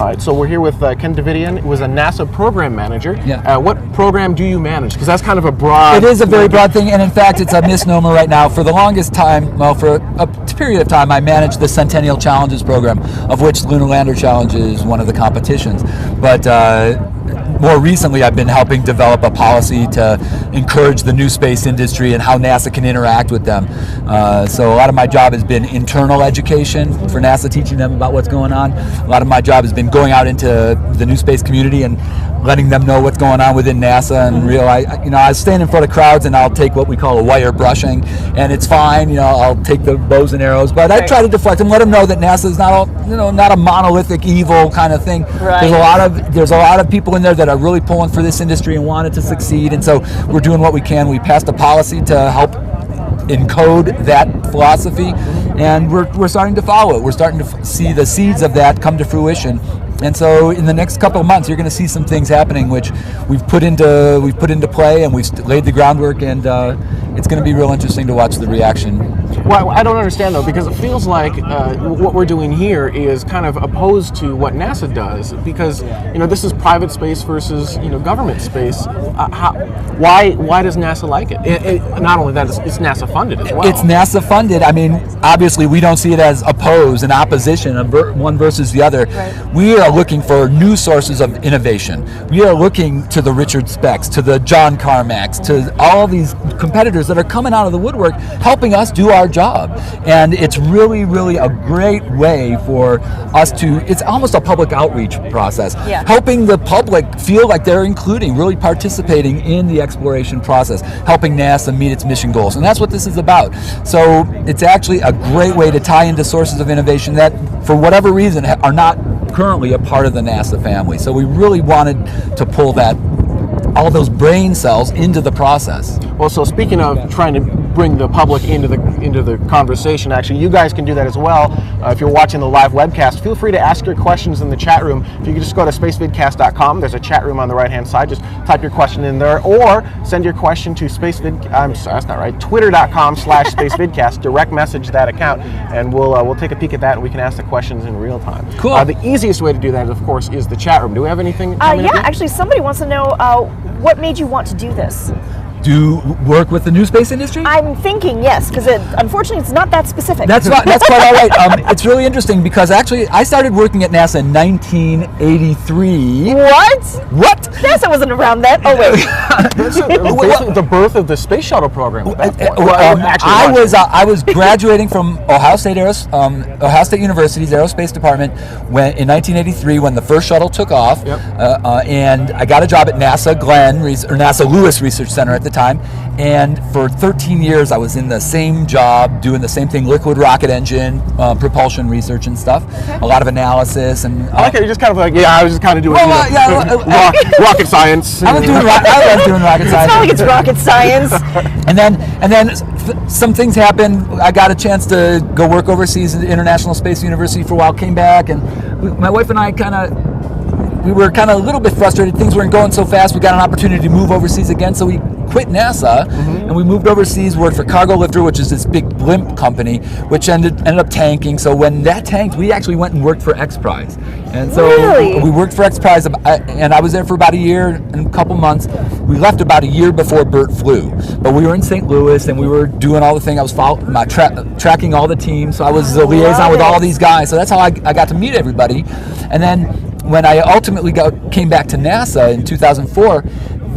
side. So we're here with Ken Davidian, who is a NASA program manager. Yeah. What program do you manage? Because that's kind of a broad... It is a very broad thing, and in fact, it's a misnomer right now. For the longest time, well, for a period of time, I managed the Centennial Challenges program, of which Lunar Lander Challenge is one of the competitions. But more recently, I've been helping develop a policy to encourage the new space industry and how NASA can interact with them. So a lot of my job has been internal education for NASA, teaching them about what's going on. A lot of my job has been going out into the new space community and letting them know what's going on within NASA and realize, I stand in front of crowds and I'll take what we call a wire brushing, and it's fine, I'll take the bows and arrows, but I try to deflect and let them know that NASA is not a monolithic evil kind of thing. Right. There's a lot of people in there that are really pulling for this industry and want it to succeed, and so we're doing what we can. We passed a policy to help encode that philosophy, and we're starting to follow it. We're starting to see the seeds of that come to fruition. And so in the next couple of months, you're going to see some things happening which we've put into play, and we've laid the groundwork, and it's going to be real interesting to watch the reaction. Well, I don't understand though, because it feels like what we're doing here is kind of opposed to what NASA does, because this is private space versus government space. Why does NASA like it? Not only that, it's NASA funded as well. It's NASA funded. I mean, obviously we don't see it as opposed, an opposition of one versus the other. Right. We are looking for new sources of innovation. We are looking to the Richard Specks, to the John Carmacks, to all these competitors that are coming out of the woodwork, helping us do our job. And it's really, really a great way for us it's almost a public outreach process, helping the public feel like they're really participating in the exploration process, helping NASA meet its mission goals. And that's what this is about. So it's actually a great way to tie into sources of innovation that, for whatever reason, are not currently a part of the NASA family. So we really wanted to pull all those brain cells into the process. Well, so speaking of trying to bring the public into the conversation, actually, you guys can do that as well. If you're watching the live webcast, feel free to ask your questions in the chat room. If you can just go to spacevidcast.com, there's a chat room on the right-hand side. Just type your question in there, or send your question to Twitter.com/spacevidcast. Direct message that account, and we'll take a peek at that, and we can ask the questions in real time. Cool. The easiest way to do that, of course, is the chat room. Do we have anything? Actually, somebody wants to know what made you want to do this? Do work with the new space industry? I'm thinking yes, because unfortunately it's not that specific. That's quite all right. It's really interesting because actually I started working at NASA in 1983. What? NASA wasn't around then. Oh wait. The birth of the space shuttle program. I was graduating from Ohio State University's aerospace department in 1983 when the first shuttle took off, and I got a job at NASA NASA Lewis Research Center at the time, and for 13 years I was in the same job doing the same thing, liquid rocket engine, propulsion research and stuff, a lot of analysis. And I like it, you're just kind of like, I was just kind of doing rocket science. I was doing rocket science. It's not like it's rocket science. and then some things happened. I got a chance to go work overseas at the International Space University for a while, came back, and my wife and I we were kind of a little bit frustrated. Things weren't going so fast. We got an opportunity to move overseas again, so we quit NASA and we moved overseas, worked for Cargo Lifter, which is this big blimp company, which ended up tanking. So when that tanked, we actually went and worked for X Prize. And so we worked for X Prize, and I was there for about a year and a couple months. We left about a year before Bert flew, but we were in St. Louis and we were doing all the thing. I was tracking all the teams, so I was the liaison with all these guys. So that's how I got to meet everybody. And then when I ultimately came back to NASA in 2004,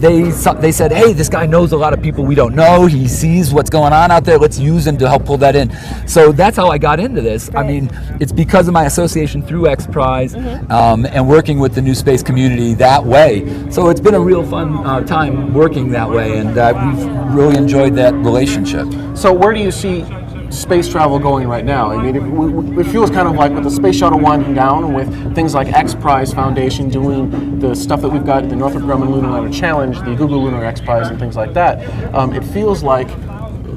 they said, hey, this guy knows a lot of people we don't know. He sees what's going on out there. Let's use him to help pull that in. So that's how I got into this. Right. I mean, it's because of my association through X Prize and working with the new space community that way. So it's been a real fun time working that way, and we've really enjoyed that relationship. So where do you see space travel going right now? I mean, it feels kind of like with the space shuttle winding down, and with things like X Prize Foundation doing the stuff that we've got, the Northrop Grumman Lunar Lander Challenge, the Google Lunar X Prize, and things like that. It feels like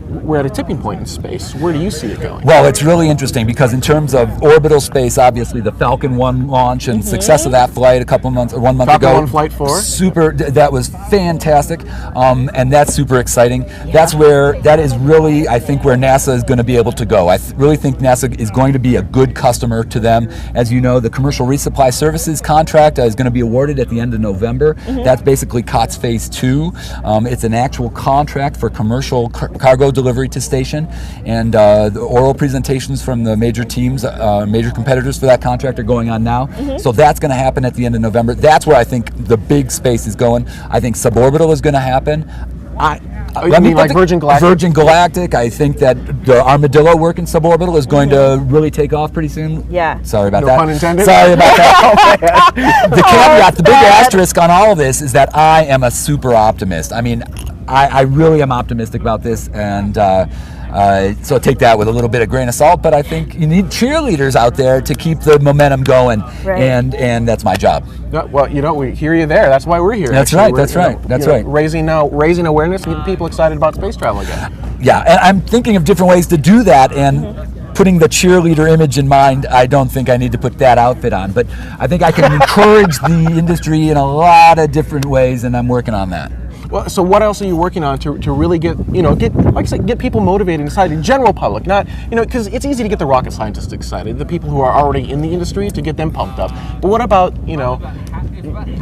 we're at a tipping point in space. Where do you see it going? Well, it's really interesting because in terms of orbital space, obviously the Falcon 1 launch and success of that flight a month ago. Falcon 1 Flight 4? That was fantastic, and that's super exciting. That is really, I think, where NASA is going to be able to go. I really think NASA is going to be a good customer to them. As you know, the Commercial Resupply Services contract is going to be awarded at the end of November. That's basically COTS Phase 2. It's an actual contract for commercial cargo delivery to station, and the oral presentations from the major teams, major competitors for that contract are going on now. So that's going to happen at the end of November. That's where I think the big space is going. I think suborbital is going to happen. You mean like Virgin Galactic? Virgin Galactic. I think that the Armadillo work in suborbital is going to really take off pretty soon. Yeah. Sorry about No that. pun intended. Sorry about that. The caveat, the big asterisk on all of this is that I am a super optimist. I mean, I really am optimistic about this, and so take that with a little bit of grain of salt. But I think you need cheerleaders out there to keep the momentum going, and that's my job. Yeah, well, we hear you there. That's why we're here. That's actually. right. That's right. Raising awareness and getting people excited about space travel again. Yeah, and I'm thinking of different ways to do that, and putting the cheerleader image in mind, I don't think I need to put that outfit on, but I think I can encourage the industry in a lot of different ways, and I'm working on that. Well, so what else are you working on to really get like I said, get people motivated and excited, general public, not, because it's easy to get the rocket scientists excited, the people who are already in the industry, to get them pumped up. But what about,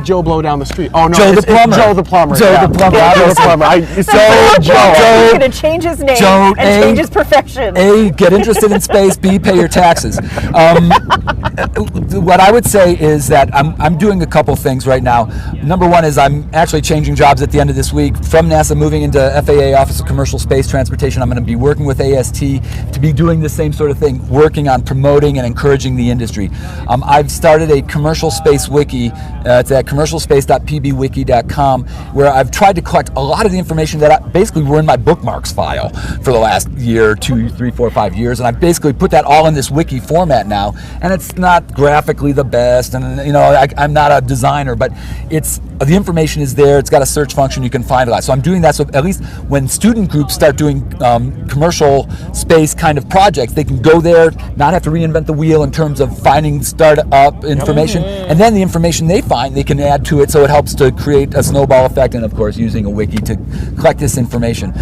Joe Blow down the street? Oh, no, Joe the plumber. Joe the plumber. Joe the plumber. Joe the plumber. Joe. He's going to change his name and change his profession. A, get interested in space. B, pay your taxes. What I would say is that I'm doing a couple things right now. Number one is I'm actually changing jobs at the end of this week from NASA, moving into FAA Office of Commercial Space Transportation. I'm going to be working with AST to be doing the same sort of thing, working on promoting and encouraging the industry. I've started a commercial space wiki. It's at commercialspace.pbwiki.com, where I've tried to collect a lot of the information that basically were in my bookmarks file for the last year, 2, 3, 4, 5 years, and I've basically put that all in this wiki format now. And it's not graphically the best, and I'm not a designer, but the information is there. It's got a search function. You can find a lot. So I'm doing that, so at least when student groups start doing commercial space kind of projects, they can go there, not have to reinvent the wheel in terms of finding startup information, and then the information they find, they can add to it, so it helps to create a snowball effect, and of course using a wiki to collect this information.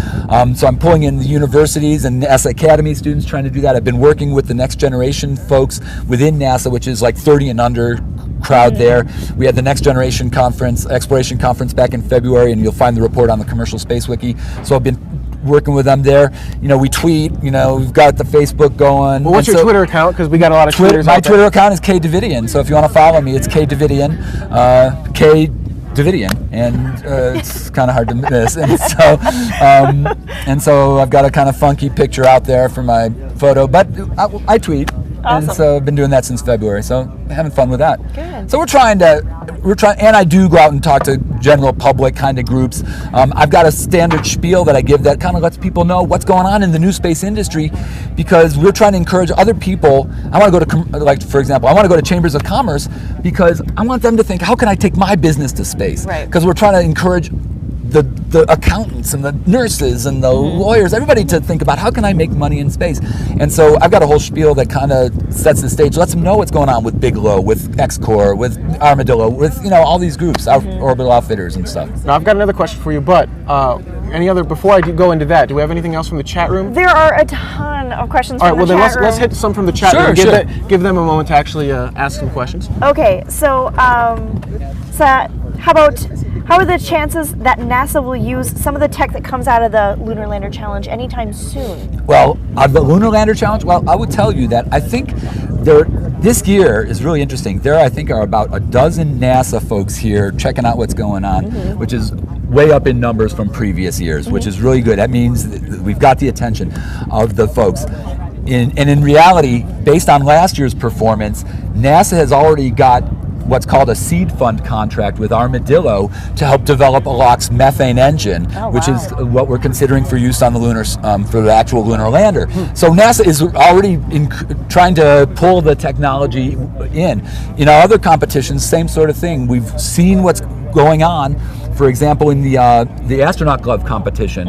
So I'm pulling in the universities and NASA Academy students trying to do that. I've been working with the next generation folks within NASA, which is like 30 and under crowd there. We had the Next Generation Conference, Exploration Conference back in February, and you'll find the report on the Commercial Space Wiki. So I've been working with them there. We tweet, we've got the Facebook going. Well, what's your Twitter account? Because we got a lot of Twitters My out there. Twitter account is K Davidian, so if you want to follow me, it's K Davidian, K Davidian, and it's kind of hard to miss. And so I've got a kind of funky picture out there for my photo, but I tweet. Awesome. And so I've been doing that since February, so having fun with that. Good. So we're trying, and I do go out and talk to general public kind of groups. I've got a standard spiel that I give that kind of lets people know what's going on in the new space industry, because we're trying to encourage other people. I want to go to, for example, I want to go to Chambers of Commerce because I want them to think, how can I take my business to space? Right. Because we're trying to encourage the accountants and the nurses and the lawyers, everybody to think about how can I make money in space. And so I've got a whole spiel that kind of sets the stage, lets them know what's going on with Bigelow, with X-Core, with Armadillo, with all these groups, orbital outfitters and stuff. Now I've got another question for you, but before I go into that, do we have anything else from the chat room? There are a ton of questions All from right, the well chat then room. let's hit some from the chat room. Give them a moment to actually ask some questions. Okay, so how are the chances that NASA will use some of the tech that comes out of the Lunar Lander Challenge anytime soon? Well, the Lunar Lander Challenge, I would tell you that I think this year is really interesting. There, I think, are about a dozen NASA folks here checking out what's going on, which is way up in numbers from previous years, which is really good. That means that we've got the attention of the folks. And in reality, based on last year's performance, NASA has already got what's called a seed fund contract with Armadillo to help develop a LOX methane engine, which is what we're considering for use on the lunar, for the actual lunar lander. So NASA is already trying to pull the technology in. In our other competitions, same sort of thing. We've seen what's going on for example, in the astronaut glove competition,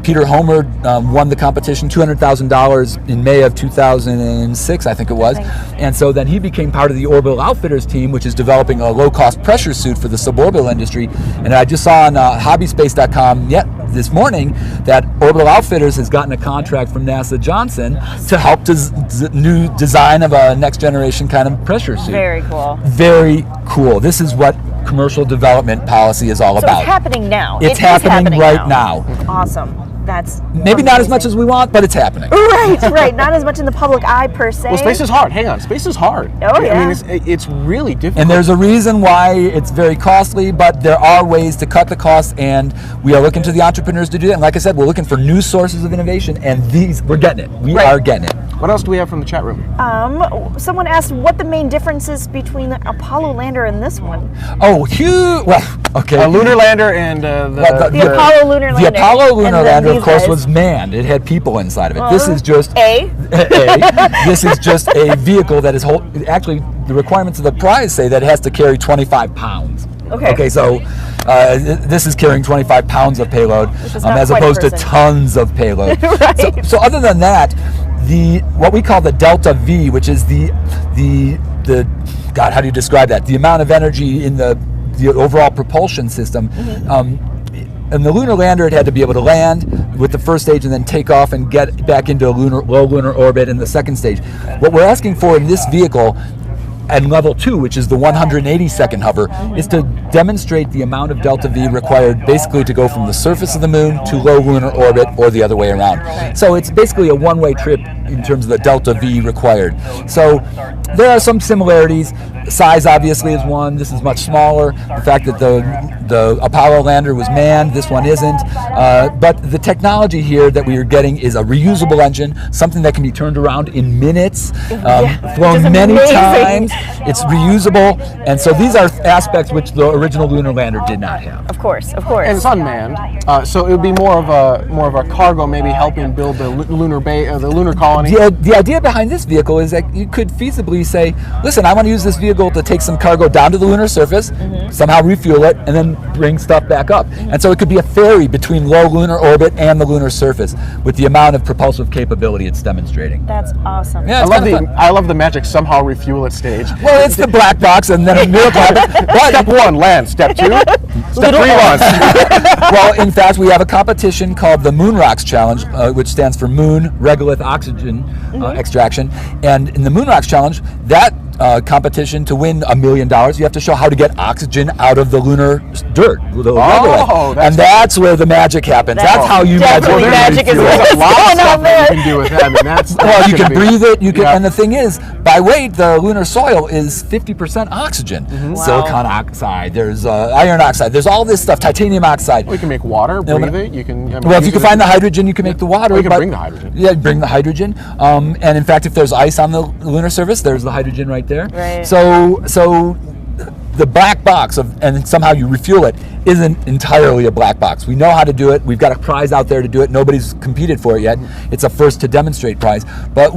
Peter Homer won the competition, $200,000 in May of 2006, I think it was. And so then he became part of the Orbital Outfitters team, which is developing a low-cost pressure suit for the suborbital industry. And I just saw on hobbyspace.com this morning that Orbital Outfitters has gotten a contract from NASA Johnson to help new design of a next generation kind of pressure suit. Very cool. Very cool. This is what commercial development policy is all So about. it's happening now. It's happening right now. Awesome. That's maybe not as much as we want, but it's happening. Right. Not as much in the public eye per se. Well, space is hard. Hang on, space is hard. Oh, yeah. I mean, it's really difficult. And there's a reason why it's very costly, but there are ways to cut the costs, and we are looking to the entrepreneurs to do that. And like I said, we're looking for new sources of innovation, and we're getting it. We are getting it. What else do we have from the chat room? Someone asked what the main difference is between the Apollo lander and this one. Oh, huge. Well, okay. A lunar lander and The Apollo lunar lander. The Apollo lunar And then lander, of these course, guys. was manned. It had people inside of it. This is just this is just a vehicle that is actually the requirements of the prize say that it has to carry 25 pounds. Okay, so this is carrying 25 pounds of payload as opposed to tons of payload. Right. So other than that, what we call the Delta V, which is the God, how do you describe that? The amount of energy in the overall propulsion system. And the lunar lander, it had to be able to land with the first stage and then take off and get back into a low lunar orbit in the second stage. What we're asking for in this vehicle and level 2, which is the 180-second hover, is to demonstrate the amount of delta V required basically to go from the surface of the moon to low lunar orbit or the other way around. So it's basically a one-way trip in terms of the delta V required. So there are some similarities. Size obviously is one. This is much smaller. The fact that the Apollo lander was manned, this one isn't. But the technology here that we are getting is a reusable engine, something that can be turned around in minutes, flown many times. It's reusable, and so these are aspects which the original lunar lander did not have. Of course. And it's unmanned, so it would be more of a cargo, maybe helping build the lunar colony. The idea behind this vehicle is that you could feasibly say, listen, I want to use this vehicle to take some cargo down to the lunar surface, somehow refuel it, and then bring stuff back up. And so it could be a ferry between low lunar orbit and the lunar surface with the amount of propulsive capability it's demonstrating. That's awesome. Yeah, I love the magic somehow refuel at stage. Well, it's the black box, and then a miracle happens. Step 1, land. Step 2, step 3, launch. Well, in fact, we have a competition called the Moon Rocks Challenge, which stands for Moon Regolith Oxygen Extraction. And in the Moon Rocks Challenge, that competition, to win $1 million, you have to show how to get oxygen out of the lunar dirt. That's where the magic happens. That's how you definitely magic is There's a lot of going stuff on that there. you can do with that. I mean, that's well, you can breathe it. You can, and the thing is, by weight, the lunar soil is 50% oxygen. Silicon oxide. There's iron oxide. There's all this stuff. Titanium oxide. Well, you can make water. Breathe it. You can. Well, if you can find the hydrogen, you can make the water. Well, you can bring the hydrogen. Yeah, bring the hydrogen. And in fact, if there's ice on the lunar surface, there's the hydrogen right there. Right. So the black box and somehow you refuel it isn't entirely a black box. We know how to do it. We've got a prize out there to do it. Nobody's competed for it yet. It's a first to demonstrate prize. But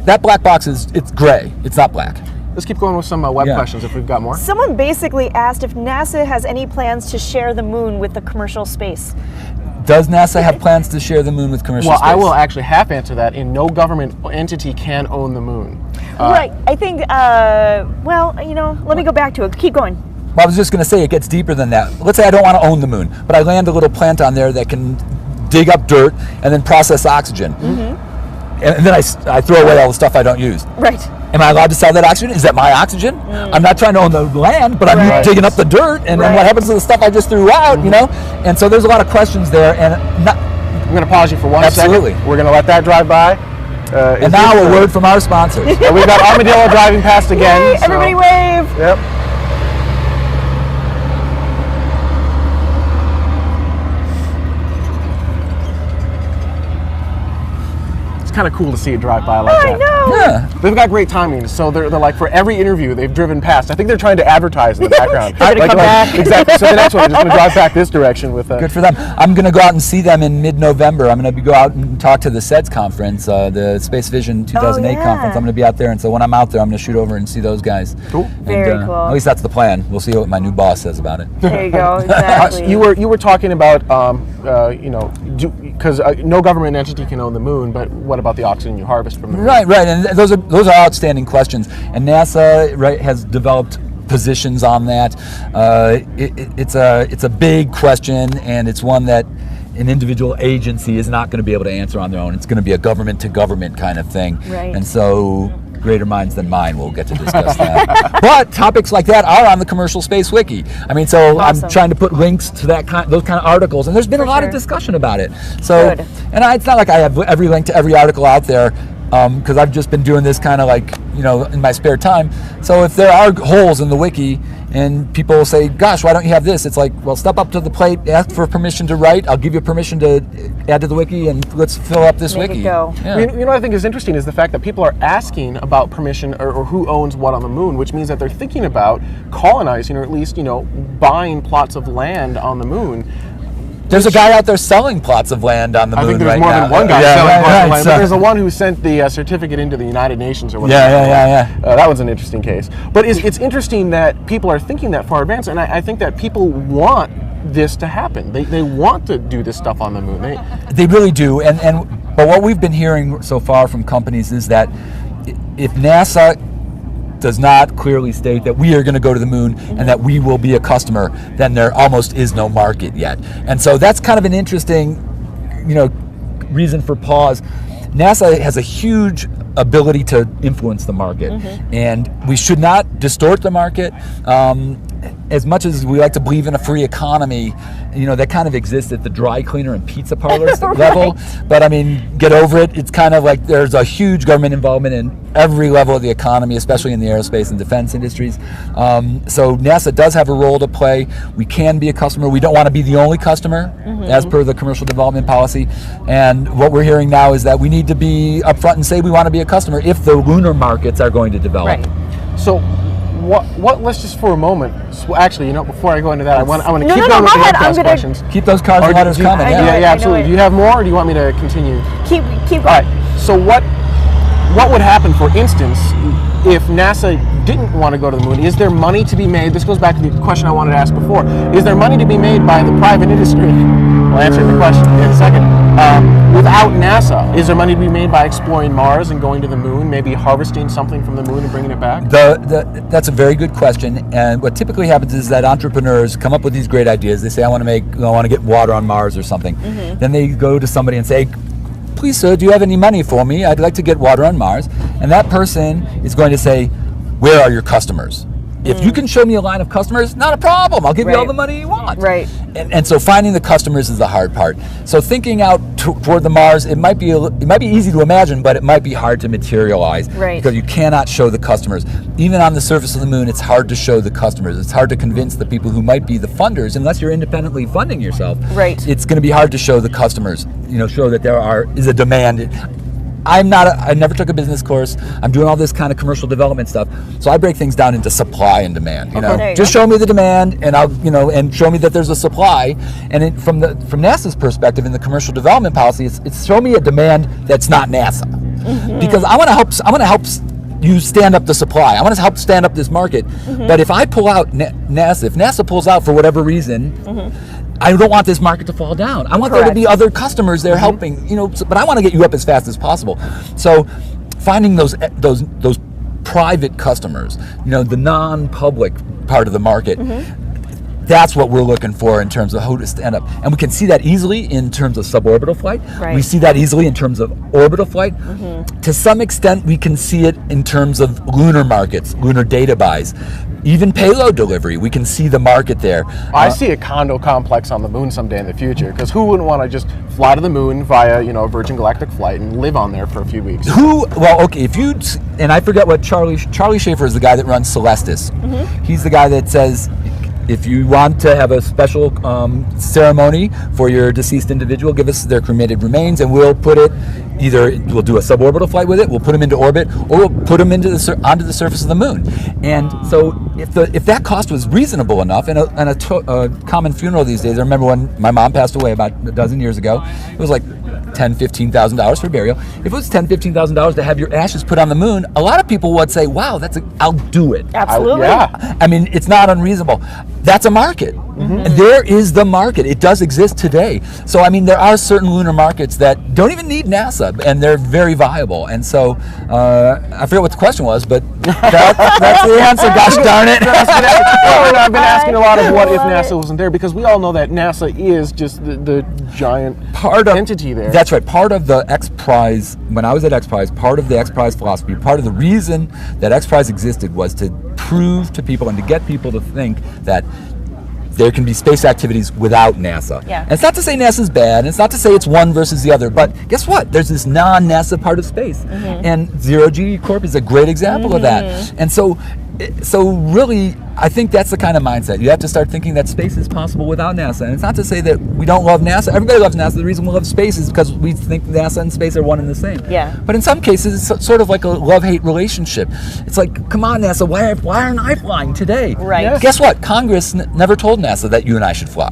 that black box it's gray. It's not black. Let's keep going with some web questions if we've got more. Someone basically asked if NASA has any plans to share the moon with the commercial space. Does NASA have plans to share the moon with commercial space? Well, I will actually half answer that. No government entity can own the moon. Right. I think, let me go back to it. Keep going. Well, I was just going to say it gets deeper than that. Let's say I don't want to own the moon, but I land a little plant on there that can dig up dirt and then process oxygen. And then I throw away all the stuff I don't use. Right. Am I allowed to sell that oxygen? Is that my oxygen? I'm not trying to own the land, but I'm digging up the dirt, and then what happens to the stuff I just threw out, And so there's a lot of questions there. And I'm going to pause you for one second. Absolutely. We're going to let that drive by. And now a word from our sponsors. We've got Armadillo driving past again. Yay, everybody wave. Yep. kind of cool to see it drive by like that. I know. Yeah. They've got great timing, so they're like for every interview they've driven past. I think they're trying to advertise in the background. They're gonna come back. Exactly. So the next one, they're just going to drive back this direction with. Good for them. I'm going to go out and see them in mid-November. I'm going to go out and talk to the SEDS conference, the Space Vision 2008 yeah. conference. I'm going to be out there, and so when I'm out there, I'm going to shoot over and see those guys. Cool. Very cool. At least that's the plan. We'll see what my new boss says about it. There you go. Exactly. You were talking about because no government entity can own the moon, but what about the oxygen you harvest from the moon? Right, and those are outstanding questions. And NASA has developed positions on that. It's a big question, and it's one that an individual agency is not going to be able to answer on their own. It's going to be a government to government kind of thing. Right. And so greater minds than mine will get to discuss that. But topics like that are on the Commercial Space Wiki. I mean, so Awesome. I'm trying to put links to those kind of articles, and there's been a lot of discussion about it. So, Good. and it's not like I have every link to every article out there, because I've just been doing this kind of like, in my spare time. So if there are holes in the wiki and people say, gosh, why don't you have this? It's like, well, step up to the plate, ask for permission to write. I'll give you permission to add to the wiki, and let's fill up this Make wiki. it go. Yeah. What I think is interesting is the fact that people are asking about permission or who owns what on the moon, which means that they're thinking about colonizing or at least, buying plots of land on the moon. There's a guy out there selling plots of land on the moon I think there's right more now. than one guy Yeah, selling right, plots of right, land, so- but there's the one who sent the certificate into the United Nations or whatever. Yeah. That one's an interesting case. But it's interesting that people are thinking that far advanced, and I think that people want this to happen. They want to do this stuff on the moon. They really do, but what we've been hearing so far from companies is that if NASA does not clearly state that we are going to go to the moon and that we will be a customer, then there almost is no market yet. And so that's kind of an interesting, reason for pause. NASA has a huge ability to influence the market, and we should not distort the market. As much as we like to believe in a free economy, that kind of exists at the dry cleaner and pizza parlors level. But I mean, get over it. It's kind of like there's a huge government involvement in every level of the economy, especially in the aerospace and defense industries. So NASA does have a role to play. We can be a customer. We don't want to be the only customer, as per the commercial development policy. And what we're hearing now is that we need to be upfront and say we want to be a customer if the lunar markets are going to develop. Right. So, what? Let's just for a moment. Actually, before I go into that, I want to keep no, going with go the ahead. webcast I'm gonna- questions. Keep those cards and letters coming. I know Yeah. it. Yeah, absolutely. it. Do you have more, or do you want me to continue? Keep going. All right. So what would happen, for instance, if NASA didn't want to go to the moon? Is there money to be made? This goes back to the question I wanted to ask before. Is there money to be made by the private industry? We'll answer the question in a second. Without NASA, is there money to be made by exploring Mars and going to the moon, maybe harvesting something from the moon and bringing it back? That's a very good question. And what typically happens is that entrepreneurs come up with these great ideas. They say, I want to get water on Mars or something. Then they go to somebody and say, please, sir, do you have any money for me? I'd like to get water on Mars. And that person is going to say, where are your customers? If you can show me a line of customers, not a problem. I'll give you all the money you want. Right. And so finding the customers is the hard part. So thinking out toward the Mars, it might be easy to imagine, but it might be hard to materialize. Right. Because you cannot show the customers. Even on the surface of the moon, it's hard to show the customers. It's hard to convince the people who might be the funders, unless you're independently funding yourself. Right. It's going to be hard to show the customers. Show that there is a demand. I never took a business course. I'm doing all this kind of commercial development stuff. So I break things down into supply and demand. There you Just go. show me the demand, and and show me that there's a supply. And from NASA's perspective in the commercial development policy, it's show me a demand that's not NASA, because I want to help you stand up the supply. I want to help stand up this market. But if I pull out NASA, if NASA pulls out for whatever reason. I don't want this market to fall down. I want there to be other customers there helping, but I want to get you up as fast as possible. So finding those private customers, the non-public part of the market, that's what we're looking for in terms of who to stand up. And we can see that easily in terms of suborbital flight. Right. We see that easily in terms of orbital flight. To some extent, we can see it in terms of lunar markets, lunar data buys. Even payload delivery, we can see the market there. I see a condo complex on the moon someday in the future, because who wouldn't want to just fly to the moon via, a Virgin Galactic flight and live on there for a few weeks? And I forget what Charlie Schaefer is the guy that runs Celestis. He's the guy that says, if you want to have a special ceremony for your deceased individual, give us their cremated remains and we'll put it either we'll do a suborbital flight with it, we'll put them into orbit, or we'll put them onto the surface of the moon. And so if that cost was reasonable enough, and a common funeral these days, I remember when my mom passed away about a dozen years ago, it was like $10,000-$15,000 for burial. If it was $10,000-$15,000 to have your ashes put on the moon, a lot of people would say, wow, I'll do it. Absolutely. I mean, it's not unreasonable. That's a market. And there is the market. It does exist today. So, I mean, there are certain lunar markets that don't even need NASA, and they're very viable. And so, I forget what the question was, but that's the answer, gosh darn it. I've been asking a lot of what if NASA wasn't there, because we all know that NASA is just the giant entity there. That's right. Part of the X Prize, when I was at X Prize, part of the X Prize philosophy, part of the reason that X Prize existed was to prove to people and to get people to think that there can be space activities without NASA. Yeah. And it's not to say NASA's bad, and it's not to say it's one versus the other, but guess what? There's this non-NASA part of space. And Zero G Corp is a great example of that. And so really, I think that's the kind of mindset. You have to start thinking that space is possible without NASA. And it's not to say that we don't love NASA. Everybody loves NASA. The reason we love space is because we think NASA and space are one and the same. Yeah. But in some cases, it's sort of like a love-hate relationship. It's like, come on, NASA, why aren't I flying today? Right. Yes. Guess what? Congress never told NASA that you and I should fly.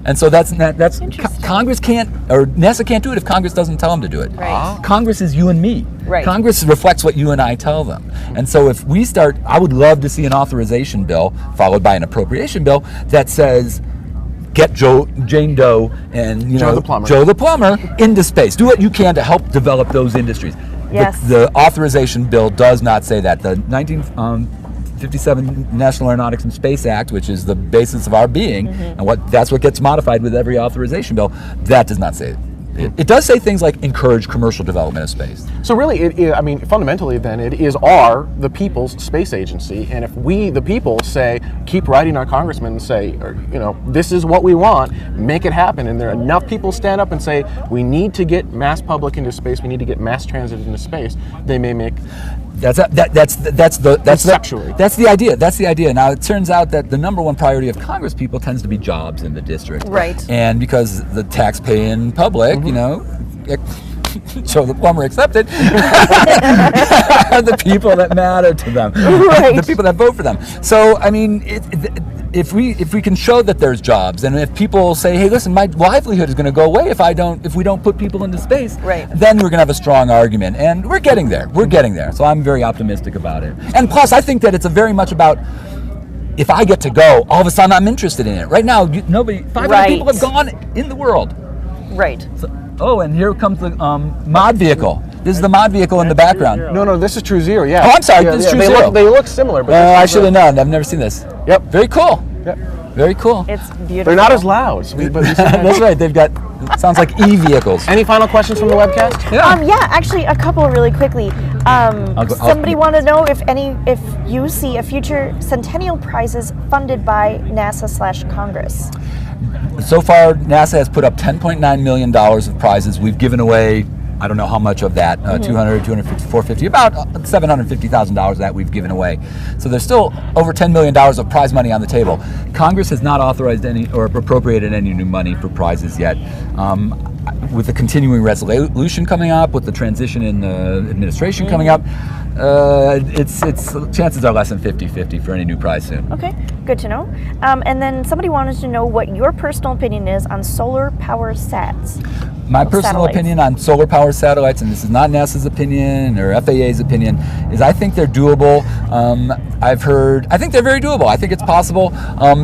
And so that's Congress can't, or NASA can't do it if Congress doesn't tell them to do it. Right. Congress is you and me. Right. Congress reflects what you and I tell them. And so if we start, I would love to see an authorization bill followed by an appropriation bill that says, get Jane Doe and Joe the plumber into space. Do what you can to help develop those industries. Yes. The authorization bill does not say that. The 1957 National Aeronautics and Space Act, which is the basis of our being, and that's what gets modified with every authorization bill, that does not say it. It does say things like encourage commercial development of space. So really, I mean, fundamentally then, it is the people's space agency, and if we, the people, say, keep writing our congressmen and say, this is what we want, make it happen, and there are enough people stand up and say, we need to get mass public into space, we need to get mass transit into space, they may make... Conceptually. That's the idea. That's the idea. Now it turns out that the number one priority of Congress people tends to be jobs in the district. Right. And because the tax-paying public, Joe the plumber accepted, are the people that matter to them, the people that vote for them. So I mean, if we can show that there's jobs, and if people say, hey, listen, my livelihood is going to go away if we don't put people into space, then we're going to have a strong argument, and we're getting there. We're getting there. So I'm very optimistic about it. And plus, I think that it's very much about, if I get to go, all of a sudden I'm interested in it. Right now, 500 people have gone in the world. Right. So, and here comes the mod vehicle. This is the mod vehicle in the background. No, this is True Zero, yeah. Oh, I'm sorry, this is True Zero. They look similar. But I should have known. I've never seen this. Yep. Very cool. Yep. Very cool. It's beautiful. They're not as loud. That's right. They've got, sounds like e-vehicles. Any final questions from the webcast? Yeah, actually a couple really quickly. Somebody wanted to know if you see a future Centennial Prizes funded by NASA/Congress. So far, NASA has put up $10.9 million of prizes. We've given away, I don't know how much of that, 200, 250, 450, about $750,000 of that we've given away. So there's still over $10 million of prize money on the table. Congress has not authorized any or appropriated any new money for prizes yet. With the continuing resolution coming up, with the transition in the administration coming up, its chances are less than 50-50 for any new prize soon. Okay, good to know. And then somebody wanted to know what your personal opinion is on solar power sats. My personal opinion on solar power satellites, and this is not NASA's opinion or FAA's opinion, is I think they're doable. I think they're very doable. I think it's possible.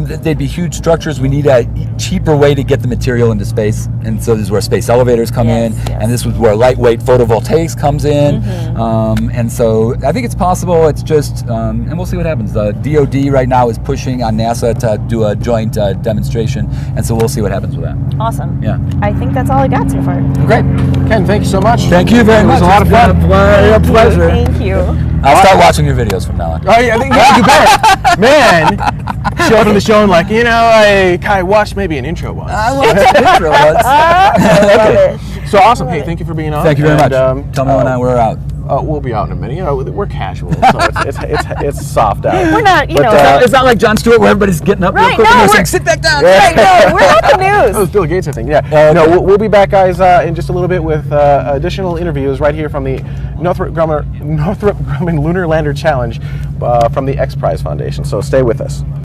They'd be huge structures. We need a cheaper way to get the material into space, and so this is where space elevators come in, and this is where lightweight photovoltaics comes in, and so I think it's possible. It's just, and we'll see what happens. The DoD right now is pushing on NASA to do a joint demonstration, and so we'll see what happens with that. Awesome. Yeah. I think that's all I got so far. Great. Ken, thank you so much. Thank you very much. It was a lot of fun. A pleasure. Thank you. I'll start watching your videos from now on. Oh, yeah, I think you better. Man, show up on the show and like, I watched maybe an intro once. I watched an intro once. I love it. So awesome. Hey, thank you for being on. Thank you very much. And, Tell me when we're out. We'll be out in a minute. You know, we're casual, so it's soft out. We're not, you know. It's not like Jon Stewart where everybody's getting up real Right, quick no, and they're we're- saying, sit back down. Right, no, we're not the That was news. Bill Gates, I think. Yeah. Okay. No, we'll be back, guys, in just a little bit with additional interviews right here from the Northrop Grumman Lunar Lander Challenge from the X Prize Foundation. So stay with us.